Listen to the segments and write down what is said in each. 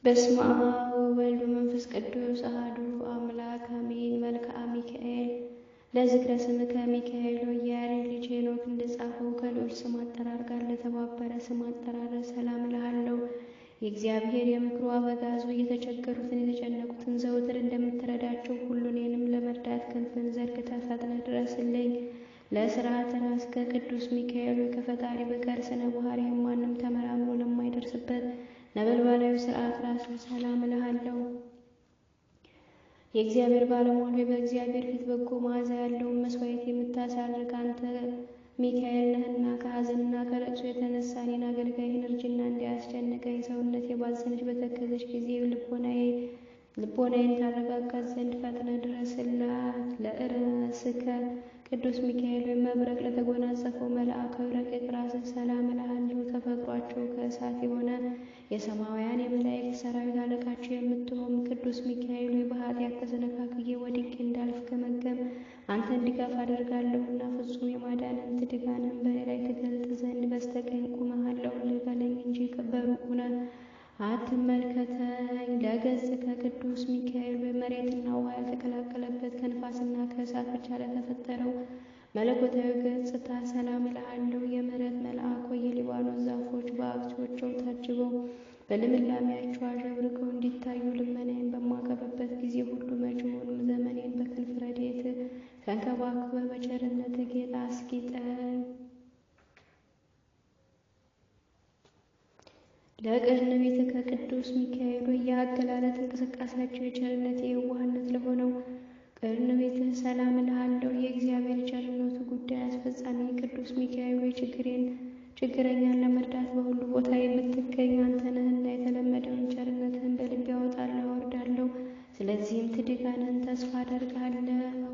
በስመ አብ ወወልድ ወመንፈስ ቅዱስ አሐዱ አምላክ አሜን። መልክአ ሚካኤል ለዝክረ ስምከ ሚካኤል የያሬድ ልጅ ሄኖክ እንደጻፈው ከልዑል ስም አጠራር ጋር ለተባበረ ስም አጠራር ሰላም እልሃለሁ። የእግዚአብሔር የምክሩ አበጋዙ የተቸገሩትን የተጨነቁትን ዘውትር እንደምትረዳቸው ሁሉ እኔንም ለመርዳት ክንፍን ዘርግተህ ፈጥነህ ድረስልኝ። ለሥርዓተ ራስከ ቅዱስ ሚካኤል ከፈጣሪ በቀር ስነ ባህሪህም ማንም ተመራምሮ ለማይደርስበት ነበልባላዊ ሥርዓት ራስን ሰላም እልሃለሁ። የእግዚአብሔር ባለሟል ሆይ በእግዚአብሔር ፊት በጎ መዓዛ ያለውን መስዋዕት የምታሳርግ አንተ ሚካኤል ነህና ከሐዘንና ከለቅሶ የተነሳ እኔን አገልጋይህን እርጅና እንዳያስጨንቀኝ ሰውነቴ ባዘነች በተከዘች ጊዜ ልቦናዬን ታረጋጋት ዘንድ ፈጥነህ ድረስላት። ለእረስከ ቅዱስ ሚካኤል መብረቅ ለተጎናጸፈው መልአካዊ ረቂቅ ራስህ ሰላም እልሃለሁ። ተፈጥሯቸው ከእሳት የሆነ የሰማያውያን የመላእክት ሰራዊት አለቃቸው የምትሆን ቅዱስ ሚካኤል በኃጢአት ተሰነካክዬ ወድቄ እንዳልፍገመገም አንተን ድጋፍ አደርጋለሁና ፍጹም የማዳንን ትድጋንን በእኔ ላይ ትገልጥ ዘንድ በስተቀኝ ቁመሃለሁልህ በለኝ እንጂ በሩቅ ሆነህ አትመልከተኝ። ለገጽከ ቅዱስ ሚካኤል መሬትና ውሃ ያልተቀላቀለበት ከንፋስና ከእሳት ብቻ ለተፈጠረው መለኮታዊ ገጽታ ሰላም እልሃለሁ። የምሕረት መልአክ ሆይ የሊባኖስ ዛፎች በአበቦቻቸው ታጅበው በልምላሜያቸው አሸብርቀው እንዲታዩ ልመናዬን በማቀርብበት ጊዜ ሁሉ መጪውንም ዘመኔን በክንፍ ረድኤት ተንከባክበህ በቸርነት ጌጥ አስጊጠኝ። ለቅርን ቤትከ ቅዱስ ሚካኤል የአገላለጥ እንቅስቃሴያቸው የቸርነት የዋህነት ለሆነው ቅርን ቤትህ ሰላም እልሃለሁ። የእግዚአብሔር ቸርነቱ ጉዳይ አስፈጻሚ ቅዱስ ሚካኤል ችግረኛን ለመርዳት በሁሉ ቦታ የምትገኝ አንተ ነህና የተለመደውን ቸርነትህን በልቤ አወጣለሁ አወርዳለሁ። ስለዚህም ትድጋንህን ተስፋ አደርጋለሁ።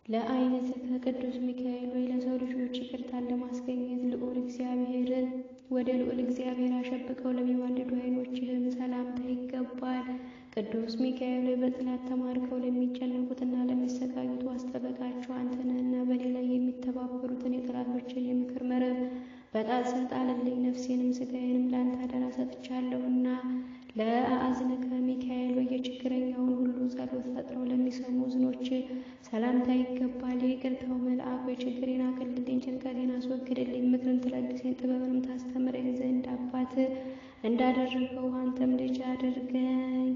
ለዓይንትከ ቅዱስ ሚካኤል ለሰው ልጆች ይቅርታን ለማስገኘት ወደ ልዑል እግዚአብሔር አሸብቀው ለሚዋልዱ ዓይኖችህም ሰላምታ ይገባል። ቅዱስ ሚካኤል በጠላት ተማርከው ለሚጨነቁትና ለሚሰቃዩት ዋስጠበቃቸው አንተ ነህና በእኔ ላይ የሚተባበሩትን የጠላቶችን የምክር መረብ በጣትህ ጣልልኝ። ነፍሴንም ሥጋዬንም ለአንተ አደራ ሰጥቻለሁና። ለአእዝንከ ሚካኤል የችግረኛውን ሁሉ ጸሎት ፈጥነው ለሚሰሙ እዝኖች ሰላምታ ይገባል። የይቅርታው መልአክ ችግሬን አቅልልኝ፣ ጭንቀቴን አስወግድልኝ፣ ምክርን ትለግሰኝ፣ ጥበብንም ታስተምረኝ ዘንድ አባት እንዳደረገው አንተም ልጅ አድርገኝ።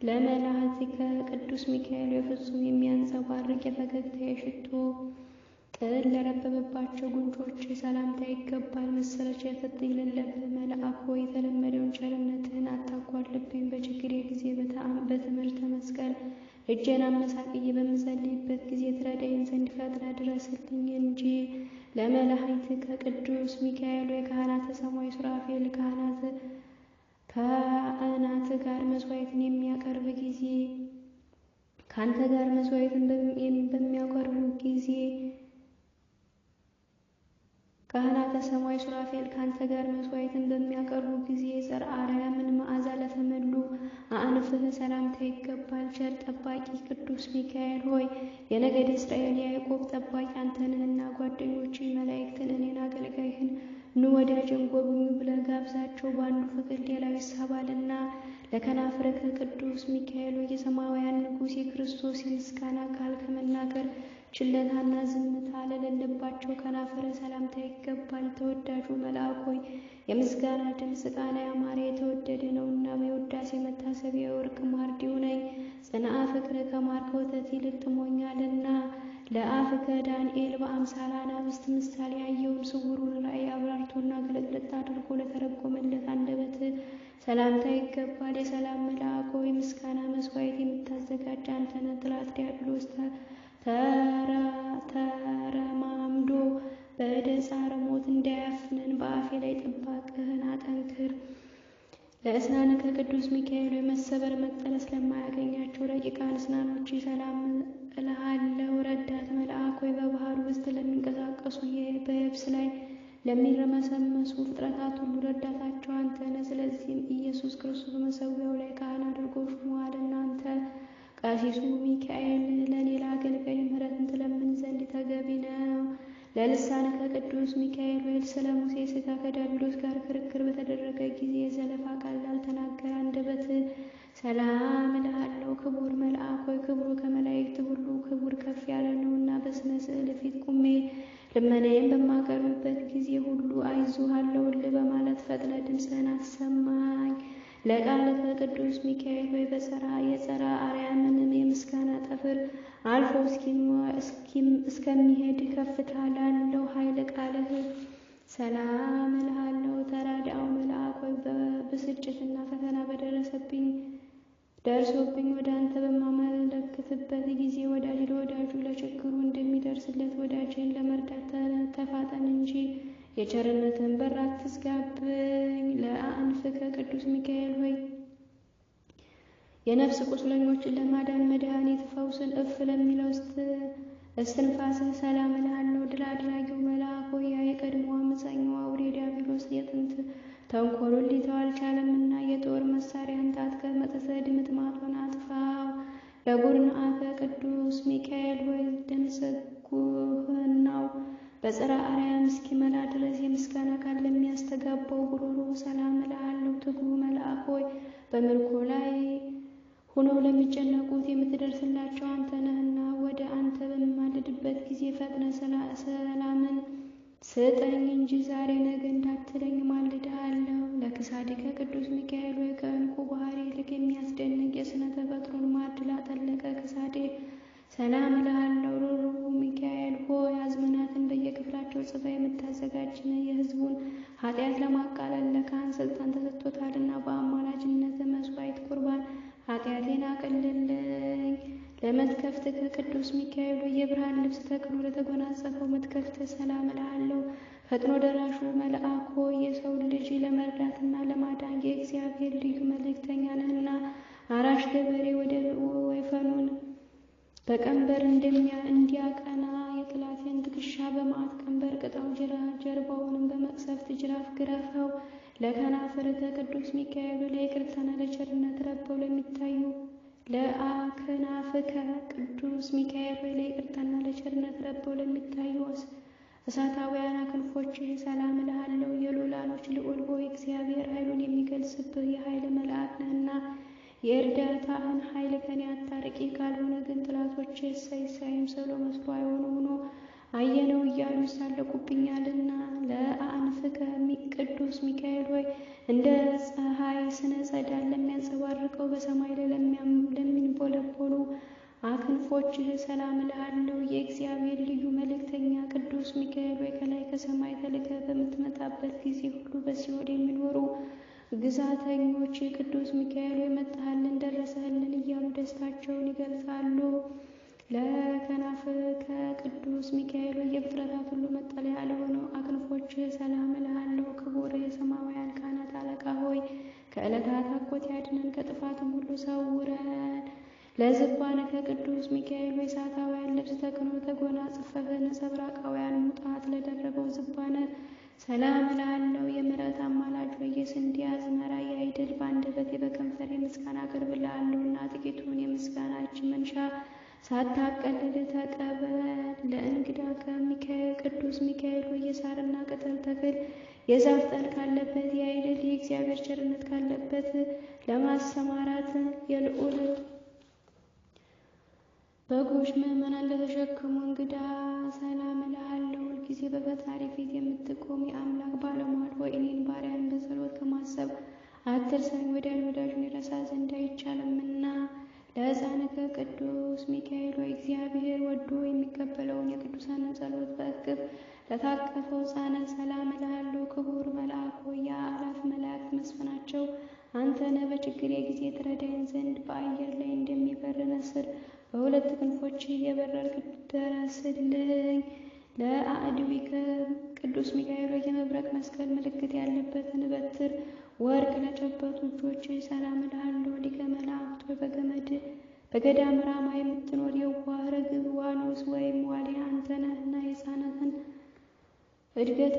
ለመላእክትከ ቅዱስ ሚካኤል የፍጹም የሚያንጸባርቅ የፈገግታ የሽቶ ጥል ለረበበባቸው ጉንጮች ሰላምታ ይገባል። መሰለቸት የሌለብህ መልአክ ሆይ የተለመደውን ቸርነትህን አታጓድልብኝ። በችግሬ ጊዜ በትምህርተ መስቀል እጄን አመሳቅዬ በምጸልይበት ጊዜ ትረዳኝ ዘንድ ፈጥነህ ድረስልኝ እንጂ። ለመላእክትከ ቅዱስ ሚካኤል የካህናተ ሰማይ ሱራፌል ከአናት ጋር መስዋዕትን የሚያቀርብ ጊዜ ከአንተ ጋር መስዋዕትን በሚያቀርቡ ጊዜ ካህናተ ሰማይ ሱራፌል ከአንተ ጋር መስዋዕትን በሚያቀርቡ ጊዜ ዘር አርያምን መዓዛ ለተመሉ አእንፍህ ሰላምታ ይገባል። ቸር ጠባቂ ቅዱስ ሚካኤል ሆይ የነገደ እስራኤል የያዕቆብ ጠባቂ አንተ ነህና ጓደኞችን መላእክትን እኔን አገልጋይህን ኑ ወዳጄን ጎብኙ ብለህ ጋብዛቸው፣ በአንዱ ፍቅር ሌላው ይሳባልና። ለከናፍረከ ቅዱስ ሚካኤል የሰማያውያን ንጉሥ የክርስቶስ የምስጋና ቃል ከመናገር ችለታና ዝምታ ለሌለባቸው ከናፈረ ሰላምታ ይገባል። ተወዳጁ መልአክ ሆይ የምስጋና ድምፅ ቃና ያማረ የተወደደ ነውና የውዳሴ መታሰቢያ የወርቅ ማዕድ ይሁነኝ። ጽንዓ ፍቅር ከማር ከወተት ይልቅ ጥሞኛልና። ለአፍከ ዳንኤል በአምሳለ አናብስት ምሳሌ ያየውን ስውሩን ራእይ አብራርቶና ግልጥልጥ አድርጎ ለተረጎመለት አንደበት ሰላምታ ይገባል። የሰላም መልአክ ሆይ ምስጋና መስዋዕት የምታዘጋጅ አንተ ነህ። ጠላት ዲያብሎስ ተረማምዶ በዕደ ጻረ ሞት እንዳያፍነን በአፌ ላይ ጥባቅህን አጠንክር። ለእስናንከ ቅዱስ ሚካኤል መሰበር መጠለስ ለማያገኛቸው ረቂቃን እስናኖች ሰላም እልሃለሁ። ረዳት መልአክ ሆይ በባህር ውስጥ ለሚንቀሳቀሱ በየብስ ላይ ለሚረመሰመሱ ፍጥረታት ሁሉ ረዳታቸው አንተ ነህ። ስለዚህም ኢየሱስ ክርስቶስ መሠዊያው ላይ ካህን አድርጎ ሹሞሃልና አንተ ቀሲሱ ሚካኤል ለእኔ ለአገልጋይ ምሕረትን ትለምን ዘንድ ተገቢ ነው። ለልሳንከ ቅዱስ ሚካኤል ስለ ሙሴ ሥጋ ከዲያብሎስ ጋር ክርክር በተደረገ ጊዜ የዘለፋ ቃል ላልተናገረ አንደበት ሰላም እልሃለሁ። ክቡር መልአክ ሆይ ክብሩ ከመላእክት ሁሉ ክቡር ከፍ ያለ ነውና በስነ ስዕል ፊት ቁሜ ልመናዬን በማቀርብበት ጊዜ ሁሉ አይዞሃለሁልህ በማለት ፈጥነ ድምፅህን አሰማኝ። ለቃልህ ቅዱስ ሚካኤል ሆይ የጸራ አርያምን የምስጋና ጠፍር አልፎ እስከሚሄድ ከፍታ ላለው ኃይለ ቃልህ ሰላም እልሃለሁ። ተራዳው መልአክ ሆይ በብስጭትና ፈተና ደርሶብኝ ወደ አንተ በማመለክትበት ጊዜ ወዳጅ ለወዳጁ ለችግሩ እንደሚደርስለት ወዳጅን ለመርዳት ተፋጠን እንጂ የቸርነትን በር አትዝጋብኝ። ለአንፍከ ቅዱስ ሚካኤል ሆይ የነፍስ ቁስለኞችን ለማዳን መድኃኒት ፈውስን እፍ ለሚለው እስትንፋስህ ሰላም እልሃለሁ። ድል አድራጊው መልአክ ሆይ ያ የቀድሞ አመፀኛው አውሬ ዲያብሎስ የጥንት ተንኮሉን ሊተው አልቻለምና የጦር መሳሪያን ታጥቀህ መጥተህ ድምጥማጡን አጥፋው። ለጉርነአከ ቅዱስ ሚካኤል ሆይ ድምፀ-ጉህናው በጽርሐ አርያም እስኪመላ ድረስ የምስጋና ቃል ለሚያስተጋባው ጉሮሮ ሰላም እልሃለሁ። ትጉህ መልአክ ሆይ በምርኮ ላይ ሆነው ለሚጨነቁት የምትደርስላቸው አንተ ነህና ወደ አንተ በምማልድበት ጊዜ ፈጥነ ሰላምን ስጠኝ እንጂ ዛሬ ነገ እንዳትለኝ ማልድሃለሁ። ለክሳድከ ቅዱስ ሚካኤል ሆይ ከዕንቁ ባህሪ ይልቅ የሚያስደንቅ የሥነ ተፈጥሮን ማዕድ ላጠለቀ ክሳዴ ሰላም እልሃለሁ። ሩሩ ሚካኤል ሆይ አዝመናትን በየክፍላቸው ጽፈ የምታዘጋጅን የሕዝቡን ኃጢአት ለማቃለል ለካህን ስልጣን ተሰጥቶታልና በአማላጅነት መስዋዕት ቁርባን ኃጢአቴን አቅልልኝ። ለመትከፍትከ ቅዱስ ሚካኤል ሆይ የብርሃን ልብስ ተክሎ ለተጎናጸፈው መትከፍት ሰላም እልሃለሁ። ፈጥኖ ደራሹ መልአክ ሆይ የሰው ልጅ ለመርዳትና ለማዳን የእግዚአብሔር ልዩ መልእክተኛ ነህና አራሽ ገበሬ ወደ ወይፈኑን በቀንበር እንዲያቀና የጠላቴን ትከሻ በመዓት ቀንበር ቅጣው፣ ጀርባውንም በመቅሰፍት ጅራፍ ግረፈው። ለከናፍርከ ቅዱስ ሚካኤል ለይቅርታና ለቸርነት ረበው ለሚታዩ ለአክናፍከ ቅዱስ ሚካኤል ለይቅርታና ለቸርነት ረበው ለሚታዩ እሳታውያን ክንፎችህ ሰላም እልሃለሁ። የሉላኖች ልዑል ሆይ እግዚአብሔር ኃይሉን የሚገልጽብህ የኃይል መልአክ ነህና የእርዳታህን ኃይል ከኔ አታርቂ፣ ካልሆነ ግን ጥላቶች እሰይም ሰሎ መስሎ አይሆኑ ሆኖ አየነው እያሉ ይሳለቁብኛልና። ለአንፍከ ቅዱስ ሚካኤል ሆይ እንደ ፀሐይ ስነ ጸዳል ለሚያንጸባርቀው በሰማይ ላይ ለሚንቦለቦሉ አክንፎችህ ሰላም እልሃለሁ። የእግዚአብሔር ልዩ መልእክተኛ ቅዱስ ሚካኤል ሆይ ከላይ ከሰማይ ተልከህ በምትመጣበት ጊዜ ሁሉ በሲኦል የሚኖሩ ግዛተኞች ቅዱስ ሚካኤል ሆይ መጣህልን፣ ደረሰህልን እያሉ ደስታቸውን ይገልጻሉ። ለከናፍከ ቅዱስ ሚካኤል ሆይ የፍጥረታት ሁሉ መጠለያ ለሆነው አክንፎችህ ሰላም እልሃለሁ። ክቡር የሰማያውያን ካህናት አለቃ ሆይ ከዕለታት አቆት ያድነን፣ ከጥፋትም ሁሉ ሰውረን። ለዝባነከ ቅዱስ ሚካኤል ሆይ እሳታውያን ልብስ ተክኖ ተጎናጽፈህ ነጸብራቃውያን ሙጣት ለደረበው ዝባነ ሰላም እልሃለሁ። የምሕረት አማላጅ ሆይ የስንዴ አዝመራ ያይደል በአንደበቴ በከንፈሬ ምስጋና አቀርብልሃለሁና ጥቂቱን የምስጋና እጅ መንሻ ሳታቀልል ተቀበል። ለእንግዳ ቅዱስ ሚካኤል ሆይ የሳርና ቅጠል ተክል የዛፍ ጠል ካለበት ያይደል የእግዚአብሔር ቸርነት ካለበት ለማሰማራት የልዑል በጎች ምዕመናን ለተሸከሙ እንግዳ ሰላም እልሃለሁ። ሁልጊዜ በፈጣሪ ፊት የምትቆም የአምላክ ባለሟል ሆይ እኔን ባሪያን በጸሎት ከማሰብ አትርሳኝ፣ ወዳጁን ይረሳ ዘንድ አይቻልምና። ለሕፃንከ ቅዱስ ሚካኤል ሆይ እግዚአብሔር ወዶ የሚቀበለውን የቅዱሳንን ጸሎት በእቅፍ ለታቀፈው ሕፃነ ሰላም እልሃለሁ። ክቡር መልአክ ሆይ የአእላፍ መላእክት መስፍናቸው አንተ ነህ። በችግሬ ጊዜ ትረዳኝ ዘንድ በአየር ላይ እንደሚበር ንስር በሁለት ክንፎች እየበረርክ ድረስልኝ። ለአዕድዊከ ቅዱስ ሚካኤል ሆይ የመብረቅ መስቀል ምልክት ያለበትን በትር ወርቅ ለጨበጡ እጆች ሰላም እልሃለሁ። ሊቀ መላእክት ሆይ በገዳም ራማ የምትኖር የዋህ ርግብ ዋኖስ ወይም ዋልያ አንተ ነህና የሕፃናትን እድገት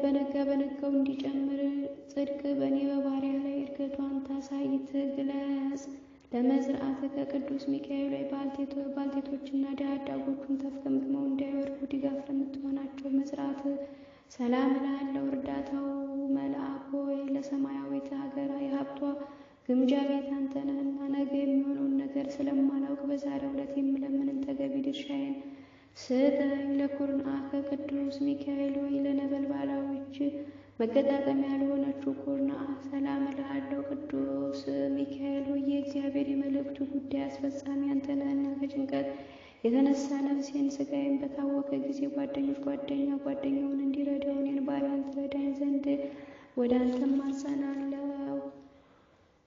በነጋው እንዲጨምር ጽድቅ በእኔ በባሪያ ላይ እድገቷን ታሳይ ትግለጽ። ለመዝርዓትከ ቅዱስ ሚካኤል ሆይ ባልቴቶችና ድሃ አዳጎቹን ተፍገምግመው እንዳይወድቁ ድጋፍ ለምትሆናቸው መዝርዓት ሰላም እልሃለሁ። እርዳታው መልአክ ሆይ ለሰማያዊት ሀገር የሀብቷ ግምጃ ቤት አንተ ነህና ነገ የሚሆነውን ነገር ስለማላውቅ በዛሬው ዕለት የምለምንን ተገቢ ድርሻዬን ስጠኝ። ለኩርናከ ቅዱስ ሚካኤል ሆይ ለነበልባላዊች መገጣጠሚያ ለሆነችው ኩርናአ ሰላም እልሃለሁ። ቅዱስ ሚካኤል ሆይ የእግዚአብሔር የመልእክቱ ጉዳይ አስፈጻሚ አንተ ነህና ከጭንቀት የተነሳ ነፍሴን ሥጋዬን በታወከ ጊዜ ጓደኛውን እንዲረዳው እኔን ባሪያን ትረዳኝ ዘንድ ወደ አንተ እማጸናለሁ።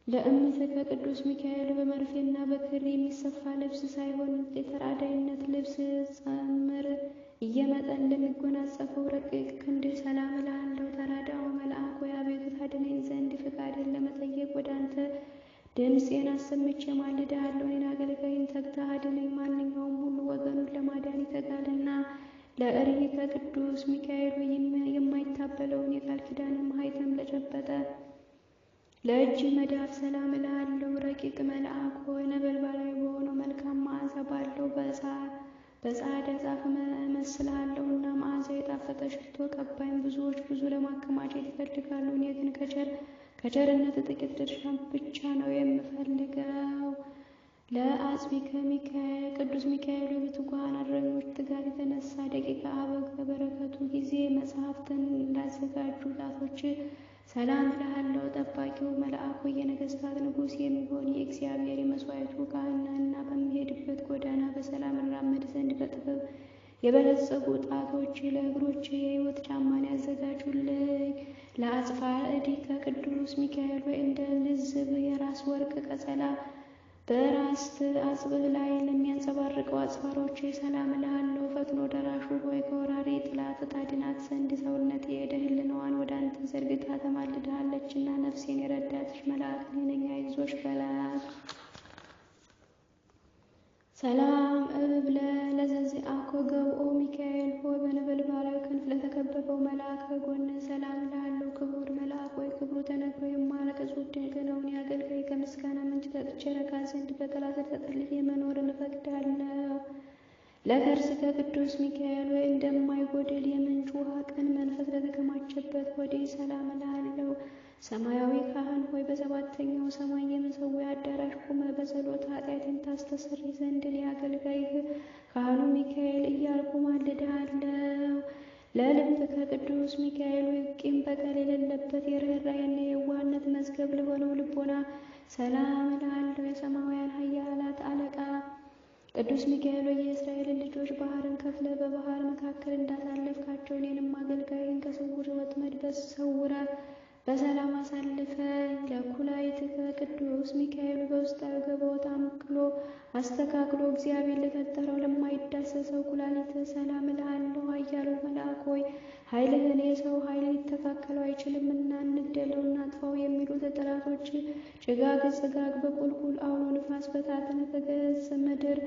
ለእምትከ ቅዱስ ሚካኤል በመርፌና በክር የሚሰፋ ልብስ ሳይሆን የተራዳይነት ልብስ ጸምር እየመጠን ለሚጎናጸፈው ረቂቅ ክንድህ ሰላም እልሃለሁ። ተራዳኦ መልአክ ሆይ አቤቱ ታድነኝ ዘንድ ፍቃድን ለመጠየቅ ወደ አንተ ድምፄን አሰምቼ ማልድሃለሁ። እኔን አገልጋይን ተግተህ አድነኝ። ማንኛውም ሁሉ ወገኑን ለማዳን ይተጋልና። ለእርሂከ ቅዱስ ሚካኤል ሆይ የማይታበለውን የቃል ኪዳንን ማኅተም ለጨበጠ ለእጅ መዳፍ ሰላም እልሃለሁ። ረቂቅ መልአክ ሆይ ነበልባላዊ በሆነው መልካም መዓዛ ባለው በጻዕዳ ዛፍ እመስልሃለሁና መዓዛው የጣፈጠ ሽቶ ቀባኝ። ብዙዎች ብዙ ለማከማቸት ይፈልጋሉ፣ እኔ ግን ከቸርነት ጥቂት ድርሻ ብቻ ነው የምፈልገው። ለአጽቢከ ቅዱስ ሚካኤል በትጉሃን እረኞች ትጋት የተነሳ ደቂቀ አበው በበረከቱ ጊዜ መጽሐፍትን እንዳዘጋጁ ጣቶች ሰላም እልሃለሁ። ጠባቂው መልአኩ የነገሥታት ንጉሥ የሚሆን የእግዚአብሔር የመሥዋዕቱ ካህን ነህና በሚሄድበት ጎዳና በሰላም እራመድ ዘንድ በጥበብ የበለጸጉ ጣቶች ለእግሮች የሕይወት ጫማን ያዘጋጁልኝ። ለአጽፋእዲከ ቅዱስ ሚካኤል ሆይ እንደ ልዝብ የራስ ወርቅ ቀጸላ በራስ አጽብህ ላይ ለሚያንጸባርቀው አጽፋሮች ሰላም እልሃለሁ። ፈጥኖ ደራሹ ሆይ ከወራሪ ጥላት ታድናት ዘንድ ሰውነቴ የደህልናዋን ወደ አንተ ዘርግታ ተማልድሃለችና ነፍሴን የረዳትሽ መልአክ እኔ ነኝ፣ አይዞሽ በላት። ሰላም እብለ ለዘዚአኮ ገብኦ ሚካኤል ሆይ በነበልባላዊ ክንፍ ለተከበበው መልአክ ከጎን ሰላም እልሃለሁ። ክቡር መልአክ ሆይ ክብሩ ተነግሮ የማያልቅ እጹብ ድንቅ ነው። እኔ አገልጋይ ከምስጋና ምንጭ ጠጥቼ ረካ ዘንድ በጥላ ስር ተጠልዬ መኖርን እፈቅዳለሁ። ለከርስከ ቅዱስ ሚካኤል ሆይ እንደማይጎድል የምንጭ ውሃ ቅን መንፈስ ለተከማቸበት ሆዴ ሰላም እልሃለሁ። ሰማያዊ ካህን ሆይ በሰባተኛው ሰማይ የመሠዊያ አዳራሽ ቁመህ በጸሎት ኃጢአቴን ታስተሰርይ ዘንድ እኔ አገልጋይህ ካህኑ ሚካኤል እያልኩ ማልድሃለሁ። ለልብከ ቅዱስ ሚካኤል ሆይ ቂም በቀል የሌለበት የርኅራኄና የዋህነት መዝገብ ለሆነው ልቦና ሰላም እልሃለሁ። የሰማያውያን ኃያላት አለቃ ቅዱስ ሚካኤል ሆይ የእስራኤልን ልጆች ባህርን ከፍለህ በባህር መካከል እንዳሳለፍካቸው እኔንም አገልጋይን ከስውር ወጥመድ በሰውረህ በሰላም አሳልፈኝ። ለኩላይትከ ቅዱስ ሚካኤል በውስጣዊ ገባዖት አምክሎ አስተካክሎ እግዚአብሔር ለፈጠረው ለማይዳሰሰው ኩላሊት ሰላም እልሃለሁ። ኃያሉ መልአክ ሆይ ኃይልህን የሰው ኃይል ሊተካከለው አይችልምና እንግደለው እናጥፋው የሚሉት ጠላቶች ጭጋግ በቁልቁል አውሎ ንፋስ በታትነህ ከገጽ ምድር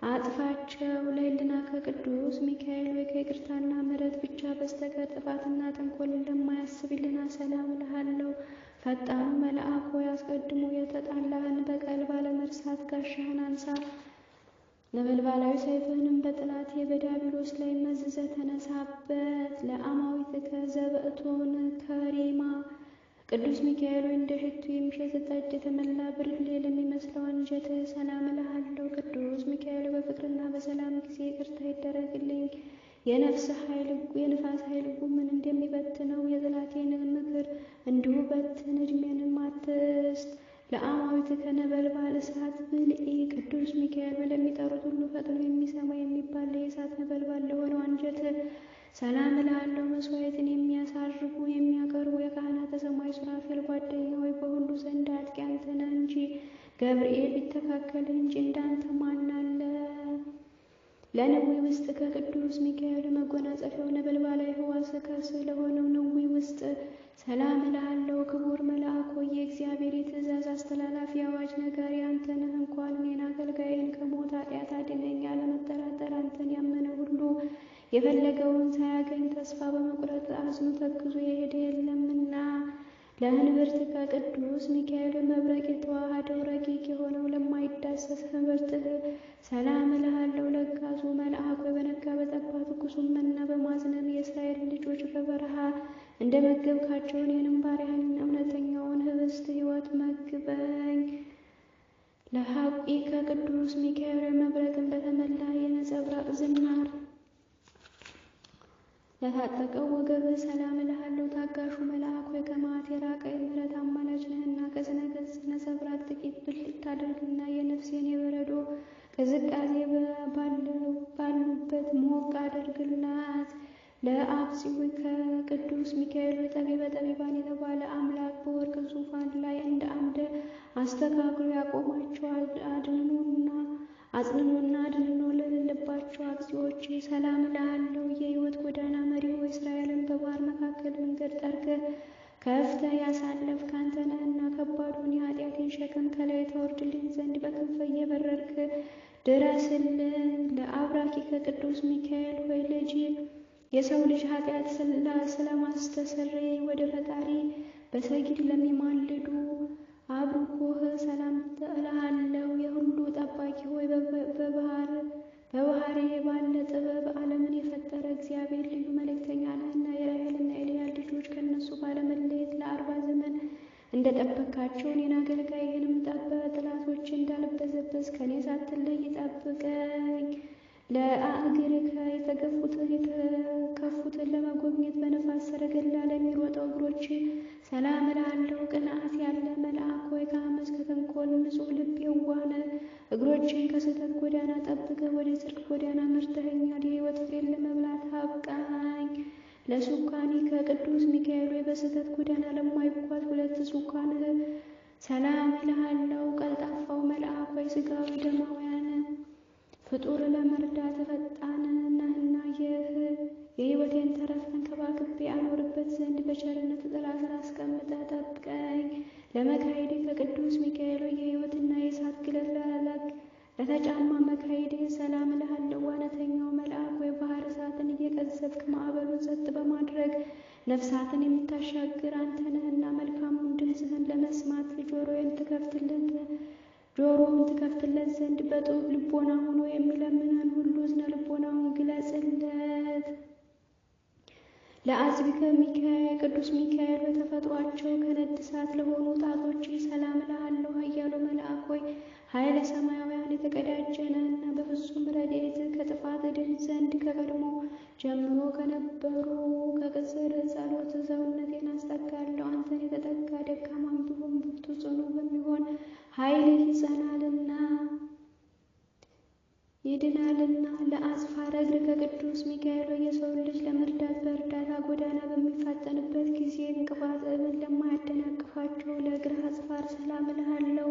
አጥፋቸው። ለሕሊናከ ቅዱስ ሚካኤል ሆይ ከይቅርታና ምሕረት ብቻ በስተቀር ጥፋትና ተንኮል እንደማያስብ ሕሊና ሰላም እልሃለሁ። ፈጣኑ መልአክ ሆይ አስቀድሞ የተጣላህን በቀል ባለመርሳት ጋሻህን አንሳ፣ ነበልባላዊ ሰይፍህንም በጠላቴ በዲያብሎስ ላይ መዝዘህ ተነሳበት። ለአማዊትከ ዘበእቶን ከሪማ ቅዱስ ሚካኤል ሆይ እንደ ሽቱ የሚሸት ጠጅ የተመላ ብርሌ ለሚመስለው አንጀትህ ሰላም እልሃለሁ። ቅዱስ ሚካኤል በፍቅርና በሰላም ጊዜ ይቅርታ ይደረግልኝ። የነፍስ ኃይል የንፋስ ኃይል ጉምን እንደሚበትነው የጠላቴን ምክር እንዲሁ በትን፣ ዕድሜንም አትስጥ። ለአማዊትከ ነበልባል እሳት ብልዒ ቅዱስ ሚካኤል ለሚጠሩት ሁሉ ፈጥኖ የሚሰማ የሚባል የእሳት ነበልባል ለሆነው አንጀትህ ሰላም እልሃለሁ። መሥዋዕትን የሚያሳርጉ የሚያቀርቡ የካህናተ ሰማይ ሱራፌል ጓደኛ ሆይ በሁሉ ዘንድ አጥቂ አንተ ነህ እንጂ ገብርኤል ቢተካከልህ እንጂ እንዳንተ ማን አለ? ለንዊ ውስጥ ከቅዱስ ሚካኤል መጎናጸፊያው ነበልባላዊ ሕዋስ ከርስ ለሆነው ንዊ ውስጥ ሰላም እልሃለሁ። ክቡር መልአክ ሆይ የእግዚአብሔር የትእዛዝ አስተላላፊ አዋጅ ነጋሪ አንተ ነህ። እንኳን እኔን አገልጋይን ከሞት ኃጢአት አድነኝ። ያለመጠራጠር አንተን ያመነ ሁሉ የፈለገውን ሳያገኝ ተስፋ በመቁረጥ አዝኖ ተክዞ የሄደ የለምና። ለእንብርትከ ቅዱስ ሚካኤል መብረቅ የተዋሃደው ረቂቅ የሆነው ለማይዳሰስ ህብርትህ ሰላም እልሃለሁ። ለጋሱ መልአክ በነጋ በጠባ ትኩሱም መና በማዝነብ የእስራኤል ልጆች በበረሃ እንደ መገብካቸው እኔንም ባሪያህን እውነተኛውን ህብስት ሕይወት መግበኝ። ለሐቂከ ቅዱስ ሚካኤል መብረቅን በተመላ የነጸብራቅ ዝናር ለታጠቀው ወገብ ሰላም እልሃለሁ። ታጋሹ መልአክ ሆይ ከመዓት የራቀ የምሕረት አማላጅ ነህና ከስነ ገጽ ነጸብራቅ ጥቂት ብልጭ ታደርግና የነፍሴን የበረዶ ቅዝቃዜ ባሉበት ሞቅ አድርግላት። ለአብጽሑከ ቅዱስ ሚካኤል ጠቢበ ጠቢባን የተባለ አምላክ በወርቅ ዙፋን ላይ እንደ አምደ አስተካክሎ ያቆማቸዋል። አጽንኖና አድንኖ ለሌለባቸው አግዚዎች ሰላም እልሃለሁ። የሕይወት ጎዳና መሪ ሆይ እስራኤልን በባህር መካከል መንገድ ጠርገህ ከፍተህ ያሳለፍክ አንተ ነህና ከባዱን የኃጢአቴን ሸክም ከላይ ታወርድልኝ ዘንድ በክንፈ እየበረርክ ድረስልን። ለአብራኪከ ቅዱስ ሚካኤል ሆይ ልጅ የሰው ልጅ ኃጢአት ስለማስተሰረይ ወደ ፈጣሪ በሰጊድ ለሚማልዱ አብርኮህ ሰላም እልሃለሁ። የሁሉ ጠባቂ ሆይ በባህሪ ባለ ጥበብ ዓለምን የፈጠረ እግዚአብሔር ልዩ መልእክተኛ ነህና የራሔልና የልያ ልጆች ከእነሱ ባለመለየት ለ40 ዘመን እንደ ጠበቅካቸው እኔን አገልጋይህንም ጠላቶች እንዳልበዘበዝ ከኔ ሳትለይ ጠብቀኝ። ለአእግርከ የተከፉትን ለመጎብኘት በነፋስ ሰረገላ ለሚሮጠው እግሮች ሰላም እልሃለሁ። ቅንዓት ያለ መልአክ ሆይ ከአመፅ ከተንኮል ንጹሕ ልብ የዋህ እግሮችን ከስህተት ጎዳና ጠብቀህ ወደ ጽድቅ ጎዳና መርተኸኛል። የሕይወት ፍሬን ለመብላት አብቃኝ። ለሱካኒከ ቅዱስ ሚካኤል ሆይ በስህተት ጎዳና ለማይጓዝ ሁለት ሱካንህ ሰላም እልሃለሁ። ቀልጣፋው መልአክ ሆይ ሥጋዊ ደማውያን ፍጡር ለመርዳት ፈጣን ነህና የሕይወቴን ተረፍ ተንከባክቤ አኖርበት ዘንድ በቸርነት ጥላ ስር አስቀምጠህ ጠብቀኝ። ለመካሄዴ ከቅዱስ ሚካኤል የሕይወትና የእሳት ግለት ለተጫማ መካሄዴ ሰላም እልሃለሁ። ዋነተኛው መልአክ ወይ ባህር እሳትን እየቀዘፍክ ማዕበሉን ጸጥ በማድረግ ነፍሳትን የምታሻግር አንተ ነህና መልካሙን ድምፅህን ለመስማት ጆሮውን ትከፍትለት ዘንድ በጡብ ልቦና ሆኖ የሚለምነን ሁሉ እዝነ ልቦናውን ግለጽለት። ለአጽቢከ ቅዱስ ሚካኤል በተፈጥሯቸው ከነድ እሳት ለሆኑ ጣቶች ሰላም እልሃለሁ። ኃያሉ መልአክ ሆይ ኃይለ ሰማያውያን የተቀዳጀ ነህና በፍጹም ረድኤት ከጥፋት ድን ዘንድ ከቀድሞ ጀምሮ ከነበሩ ከቅጽር ጸሎት ሰውነቴን አስጠጋለሁ። አንተን የተጠጋ ደካማም ቢሆን ብርቱ ጽኑ በሚሆን ኃይልህ ይድናልና። ለአጽፋረ እግር ከቅዱስ ሚካኤል የሰው ልጅ ለመርዳት በእርዳታ ጎዳና በሚፋጠንበት ጊዜ እንቅፋት እብን ለማያደናቅፋቸው ለእግርህ አጽፋር ሰላም እልሃለሁ።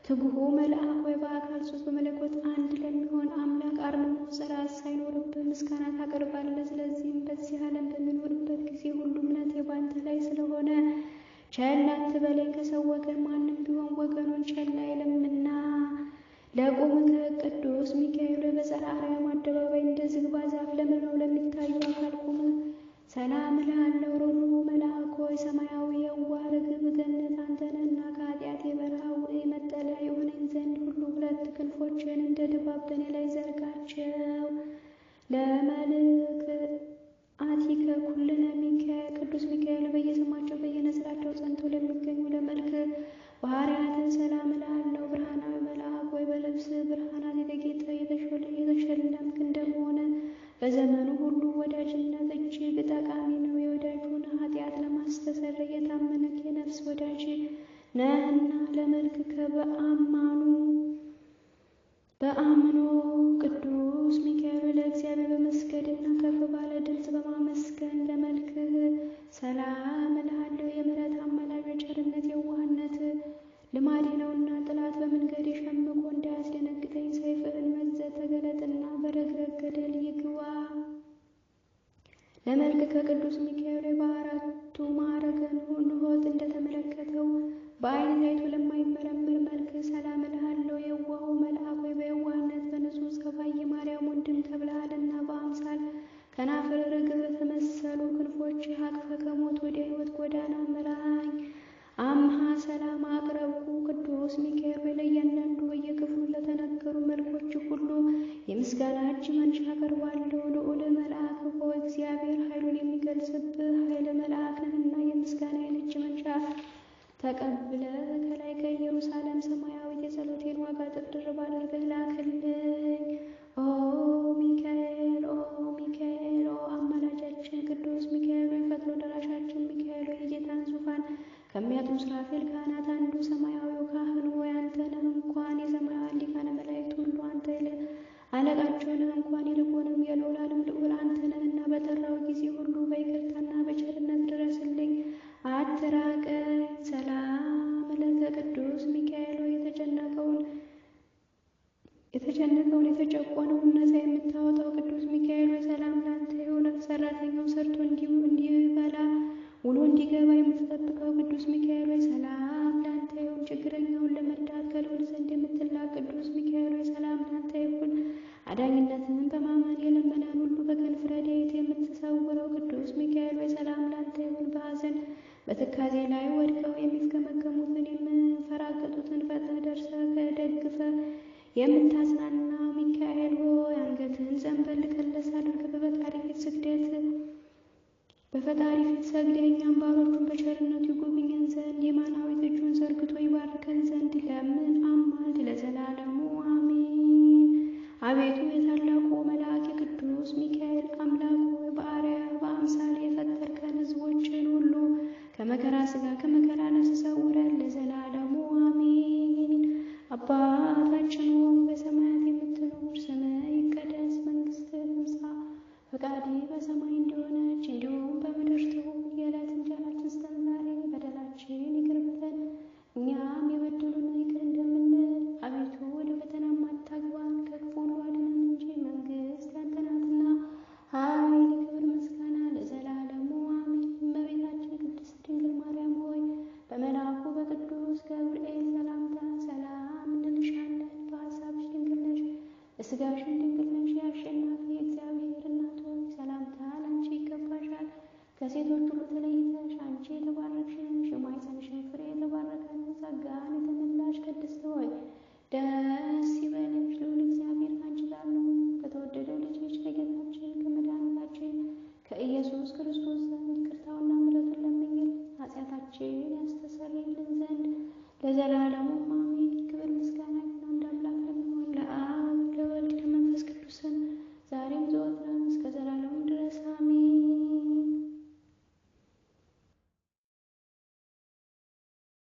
ትጉሁ መልአክ ሆይ በአካል ሦስት በመለኮት አንድ ለሚሆን አምላክ አርምሞ ጽርዓት ሳይኖርብህ ምስጋና ታቀርባለህ። ስለዚህም በዚህ ዓለም በሚኖርበት ጊዜ ሁሉ እምነቴ ባንተ ላይ ስለሆነ ቸል አትበለኝ። ከሰው ወገን ማንም ቢሆን ወገኑን ቸል አይልምና። ለቆምከ ቅዱስ ሚካኤል በጸርዐ አርያም አደባባይ እንደ ዝግባ ዛፍ ለምነው ለሚታዩ አካል ቆመህ ሰላም እልሃለሁ። ሩሩ መልአክ ሆይ ሰማያዊ የዋህ ርግብ ገነት አንተ ነህና ከኃጢአቴ በረሃ መጠለያ የሆነኝ ዘንድ ሁሉ ሁለት ክንፎችን እንደ ድባብ በእኔ ላይ ዘርጋቸው። ለመልክ አቲከ ኩልነ ሚካኤል ቅዱስ ሚካኤል በየስማቸው በየነስራቸው ጸንተው ለሚገኙ ለመልክ ባህርያትን ሰላም እልሃለሁ። ብርሃናዊ መልአክ ሆይ በልብስ ብርሃናት የተጌጠ የተሸለምክ እንደመሆነ በዘመኑ ሁሉ ወዳጅነት እጅግ ጠቃሚ ነው። የወዳጁን ኃጢአት ለማስተሰረይ የታመንክ የነፍስ ወዳጅ ነህና ለመልክከ በአምኖ ቅዱስ ሚካኤል ለእግዚአብሔር በመስገድና ከፍ ባለ ድምፅ በማመስገን ለመልክህ ሰላም እልሃለሁ። የምሕረት አማላጅ ቸርነት የዋህነት ልማዴ ነውና ጥላት በመንገድ ሸምቆ እንዳያስደነግጠኝ ሰይፍህን መዘህ ተገለጥና በረግረግ ገደል ይግባ። ለመልክከ ቅዱስ ሚካኤል በአራቱ ማዕረገ ንሆት እንደተመለከተው በዓይን ታይቶ ለማይመረምር መልክ ሰላም እልሃለሁ። የዋሁ መልአክ ሆይ በየዋህነት በንጹሕ ጸባይ የማርያም ወንድም ተብለሃልና በአምሳል ከናፍር ርግብ በተመሰሉ ክንፎች አቅፈ ከሞት ወደ ሕይወት ጎዳና ምራኝ። አምሃ ሰላም አቅረብኩ ቅዱስ ሚካኤል ለእያንዳንዱ በየክፍሉ ለተነገሩ መልኮች ሁሉ የምስጋና እጅ መንሻ አቀርባለሁ። ልዑል መልአክ ሆይ እግዚአብሔር ኃይሉን የሚገልጽብህ ኃይለ መልአክ ነህና የምስጋና እጅ መንሻ ተቀብለህ ከላይ ከኢየሩሳሌም ሰማያዊት የጸሎቴን ዋጋ እጥፍ ድርብ አድርገህ ላክልኝ። ኦ ሚካኤል፣ ኦ ሚካኤል፣ ኦ አማላጃችን ቅዱስ ሚካኤል ሆይ፣ ፈጥኖ ደራሻችን ሚካኤል ሆይ፣ የጌታን ዙፋን ከሚያጥኑ ሱራፌል ካህናት አንዱ ሰማያዊው ካህን ሆይ አንተ ነህ። እንኳን የሰማያውያን ሊቃነ መላእክት ሁሉ አንተ አለቃቸው ነህ። እንኳን ይልቁንም የልዑል ዓለም ልዑል አንተ ነህና በጠራው ጊዜ ሁሉ በይቅርታና በቸርነት ድረስልኝ፣ አትራቀኝ። ሰላም ለከ ቅዱስ ሚካኤል ሆይ፣ የተጨነቀውን የተጨቆነውን ነፃ የምታወጣው ቅዱስ ሚካኤል ሆይ፣ ሰላም ላንተ ይሁን። ሰራተኛው ሰርቶ እንዲበላ ውሎ እንዲገባ የምትጠብቀው ቅዱስ ሚካኤል ሆይ፣ ሰላም ላንተ ይሁን። ችግረኛውን ለመርዳት ከልዑል ዘንድ የምትላክ ቅዱስ ሚካኤል ሆይ፣ ሰላም ላንተ ይሁን። አዳኝነትህን በማመን የለመነን ሁሉ በክንፍ ረድኤት የምትሰውረው ቅዱስ ሚካኤል ሆይ፣ ሰላም ላንተ ይሁን። በሐዘን በትካዜ ላይ ወድቀው የሚፍገመገሙትን የሚንፈራገጡትን ፈጥነህ ደርሰህ ደግፈህ የምታጽናና ሚካኤል ሆይ፣ አንገትህን ዘንበል ቀለስ አድርገህ በፈጣሪ ፊት ሰግደህ እኛም ባሮቹን በቸርነቱ ይጎብኘን ዘንድ የማናዊት እጁን ዘርግቶ ይባርከን ዘንድ ለምን አማልድ ለዘላለሙ አሜን። አቤቱ የታላቁ መልአክ የቅዱስ ሚካኤል አምላክ ሆይ፣ በአርአያህ በአምሳል የፈጠርከን ሕዝቦችን ሁሉ ከመከራ ሥጋ ከመከራ ነፍስ ሰውረን ለዘላለሙ አሜን። አባታችን ሆይ በሰማያት የምትኖር፣ ስምህ ይቀደስ፣ መንግሥትህ ትምጣ፣ ፈቃድህ በሰማይ እንደሆነች እንዲሁም በምድር ትሁን። የዕለት እንጀራችንን ስጠን ዛሬ፣ በደላችንን ይቅር በለን እኛም የበደሉንን ይቅር እንደምንል፣ አቤቱ ወደ ፈተናም አታግባን ከክፉ ሁሉ አድነን እንጂ መንግሥት ያንተ ናትና፣ ኃይል፣ ክብር፣ ምስጋና ለዘላለሙ አሜን። እመቤታችን ቅድስት ድንግል ማርያም ሆይ በመልአኩ በቅዱስ ገብርኤል ሰላምታ ሰላም እንልሻለን። በሐሳብሽ ድንግል ነሽ፣ በሥጋሽም